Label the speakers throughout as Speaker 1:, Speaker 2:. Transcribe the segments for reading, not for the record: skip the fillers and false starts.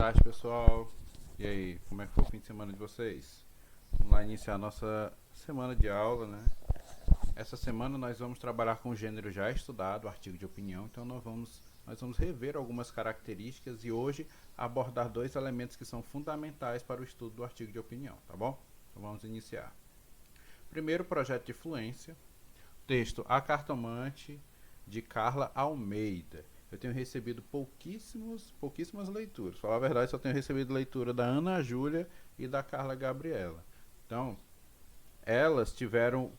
Speaker 1: tarde, pessoal. E aí, como é que foi o fim de semana de vocês? Vamos lá iniciar a nossa semana de aula, né? Essa semana nós vamos trabalhar com o gênero já estudado, artigo de opinião, então nós vamos rever algumas características e hoje abordar dois elementos que são fundamentais para o estudo do artigo de opinião, tá bom? Então vamos iniciar. Primeiro, projeto de fluência, texto A Cartomante, de Carla Almeida. Eu tenho recebido pouquíssimas leituras. Falar a verdade, só tenho recebido leitura da Ana Júlia e da Carla Gabriela. Então, elas tiveram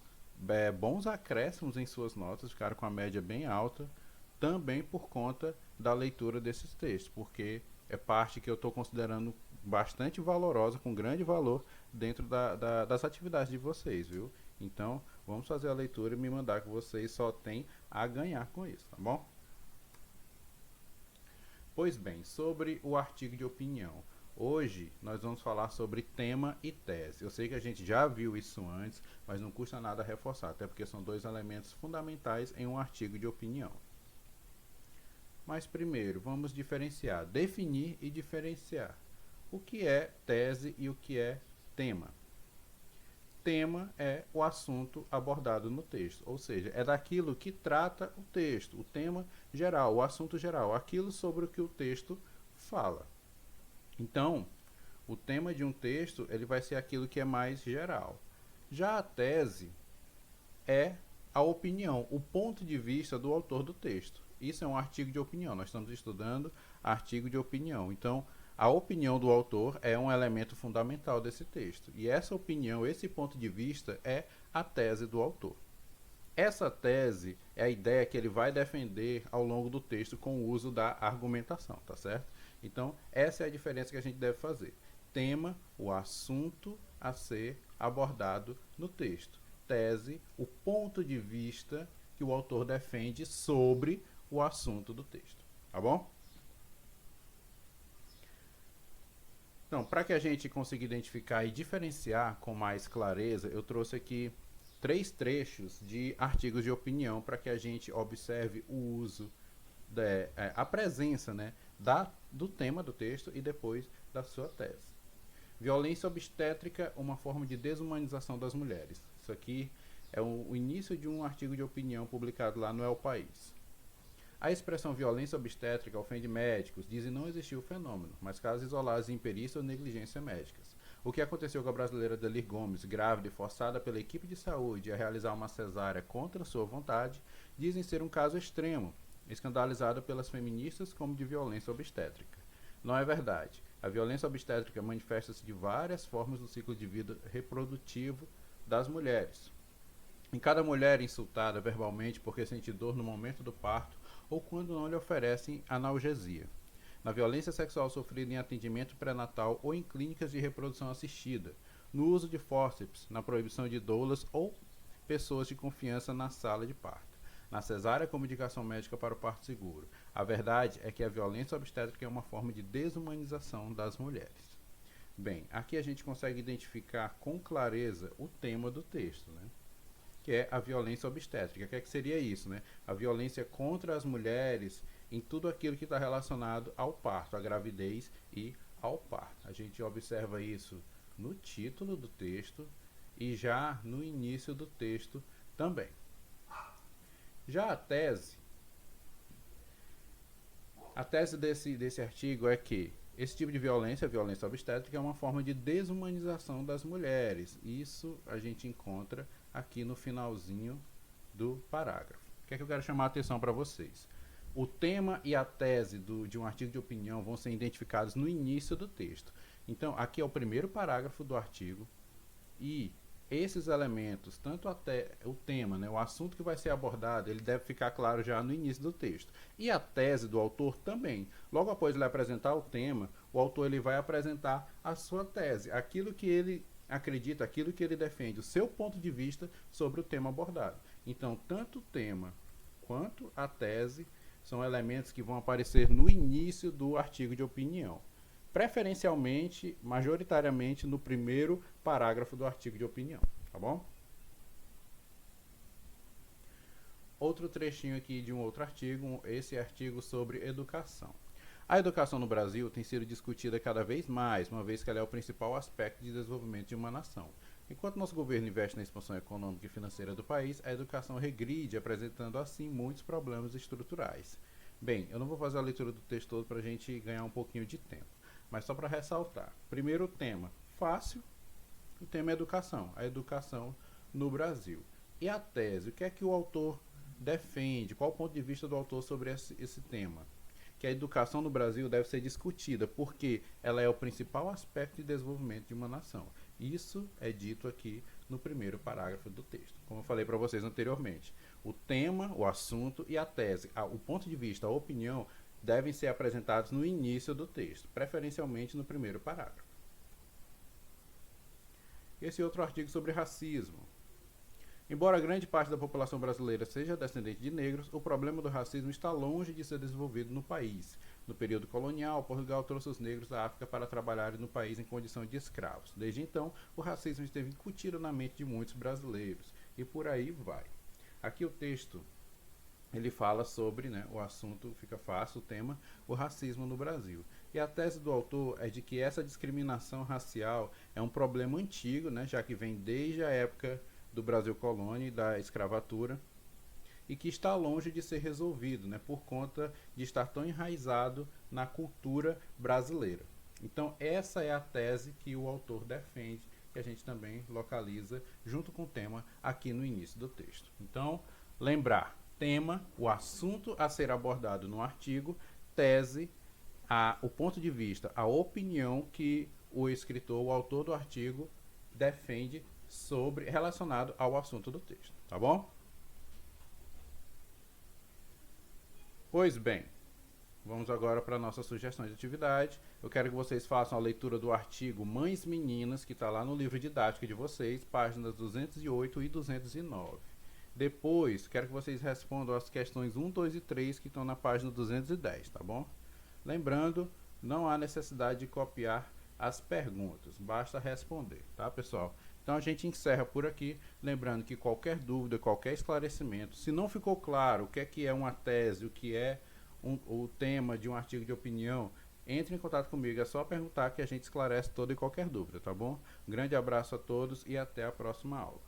Speaker 1: bons acréscimos em suas notas, ficaram com a média bem alta, também por conta da leitura desses textos, porque é parte que eu estou considerando bastante valorosa, com grande valor, dentro das atividades de vocês, viu? Então, vamos fazer a leitura e me mandar que vocês só têm a ganhar com isso, tá bom? Pois bem, sobre o artigo de opinião. Hoje nós vamos falar sobre tema e tese. Eu sei que a gente já viu isso antes, mas não custa nada reforçar, até porque são dois elementos fundamentais em um artigo de opinião. Mas primeiro, vamos diferenciar, definir e diferenciar. O que é tese e o que é tema? Tema é o assunto abordado no texto, ou seja, é daquilo que trata o texto, o tema geral, o assunto geral, aquilo sobre o que o texto fala. Então, o tema de um texto ele vai ser aquilo que é mais geral. Já a tese é a opinião, o ponto de vista do autor do texto. Isso é um artigo de opinião. Nós estamos estudando artigo de opinião. Então, a opinião do autor é um elemento fundamental desse texto. E essa opinião, esse ponto de vista é a tese do autor. Essa tese é a ideia que ele vai defender ao longo do texto com o uso da argumentação, tá certo? Então, essa é a diferença que a gente deve fazer. Tema, o assunto a ser abordado no texto. Tese, o ponto de vista que o autor defende sobre o assunto do texto. Tá bom? Então, para que a gente consiga identificar e diferenciar com mais clareza, eu trouxe aqui 3 trechos de artigos de opinião para que a gente observe o uso, a presença, né, do tema do texto e depois da sua tese. Violência obstétrica, uma forma de desumanização das mulheres. Isso aqui é o início de um artigo de opinião publicado lá no El País. A expressão violência obstétrica ofende médicos, dizem não existir o fenômeno, mas casos isolados de imperícia ou negligência médicas. O que aconteceu com a brasileira Delir Gomes, grávida e forçada pela equipe de saúde a realizar uma cesárea contra sua vontade, dizem ser um caso extremo, escandalizado pelas feministas como de violência obstétrica. Não é verdade. A violência obstétrica manifesta-se de várias formas no ciclo de vida reprodutivo das mulheres. Em cada mulher insultada verbalmente porque sente dor no momento do parto ou quando não lhe oferecem analgesia. Na violência sexual sofrida em atendimento pré-natal ou em clínicas de reprodução assistida. No uso de fórceps, na proibição de doulas ou pessoas de confiança na sala de parto. Na cesárea como indicação médica para o parto seguro. A verdade é que a violência obstétrica é uma forma de desumanização das mulheres. Bem, aqui a gente consegue identificar com clareza o tema do texto, né? Que é a violência obstétrica. O que seria isso, né? A violência contra as mulheres em tudo aquilo que está relacionado ao parto, à gravidez e ao parto. A gente observa isso no título do texto e já no início do texto também. Já a tese desse artigo é que esse tipo de violência, a violência obstétrica, é uma forma de desumanização das mulheres. Isso a gente encontra aqui no finalzinho do parágrafo. O que é que eu quero chamar a atenção para vocês? O tema e a tese de um artigo de opinião vão ser identificados no início do texto. Então, aqui é o primeiro parágrafo do artigo e esses elementos, tanto até o tema, né, o assunto que vai ser abordado, ele deve ficar claro já no início do texto. E a tese do autor também. Logo após ele apresentar o tema, o autor ele vai apresentar a sua tese, aquilo que ele acredita, aquilo que ele defende, o seu ponto de vista sobre o tema abordado. Então, tanto o tema quanto a tese são elementos que vão aparecer no início do artigo de opinião. Preferencialmente, majoritariamente, no primeiro parágrafo do artigo de opinião, tá bom? Outro trechinho aqui de um outro artigo, esse artigo sobre educação. A educação no Brasil tem sido discutida cada vez mais, uma vez que ela é o principal aspecto de desenvolvimento de uma nação. Enquanto nosso governo investe na expansão econômica e financeira do país, a educação regride, apresentando assim muitos problemas estruturais. Bem, eu não vou fazer a leitura do texto todo para a gente ganhar um pouquinho de tempo, mas só para ressaltar. Primeiro tema, fácil, o tema é educação, a educação no Brasil. E a tese, o que é que o autor defende, qual o ponto de vista do autor sobre esse tema? Que a educação no Brasil deve ser discutida, porque ela é o principal aspecto de desenvolvimento de uma nação. Isso é dito aqui no primeiro parágrafo do texto. Como eu falei para vocês anteriormente, o tema, o assunto e a tese, o ponto de vista, a opinião, devem ser apresentados no início do texto, preferencialmente no primeiro parágrafo. Esse outro artigo sobre racismo. Embora grande parte da população brasileira seja descendente de negros, o problema do racismo está longe de ser desenvolvido no país. No período colonial, Portugal trouxe os negros da África para trabalharem no país em condição de escravos. Desde então, o racismo esteve incutido na mente de muitos brasileiros. E por aí vai. Aqui o texto, ele fala sobre, o assunto, fica fácil, o tema, o racismo no Brasil. E a tese do autor é de que essa discriminação racial é um problema antigo, já que vem desde a época do Brasil colônia e da escravatura, e que está longe de ser resolvido, por conta de estar tão enraizado na cultura brasileira. Então, essa é a tese que o autor defende, que a gente também localiza junto com o tema aqui no início do texto. Então, lembrar, tema, o assunto a ser abordado no artigo, tese, o ponto de vista, a opinião que o escritor, o autor do artigo, defende relacionado ao assunto do texto, tá bom? Pois bem, vamos agora para a nossa sugestão de atividade. Eu quero que vocês façam a leitura do artigo Mães Meninas, que está lá no livro didático de vocês, páginas 208 e 209. Depois, quero que vocês respondam as questões 1, 2 e 3, que estão na página 210, tá bom? Lembrando, não há necessidade de copiar as perguntas, basta responder, tá, pessoal? Então a gente encerra por aqui, lembrando que qualquer dúvida, qualquer esclarecimento, se não ficou claro o que é uma tese, o que é o tema de um artigo de opinião, entre em contato comigo, é só perguntar que a gente esclarece toda e qualquer dúvida, tá bom? Um grande abraço a todos e até a próxima aula.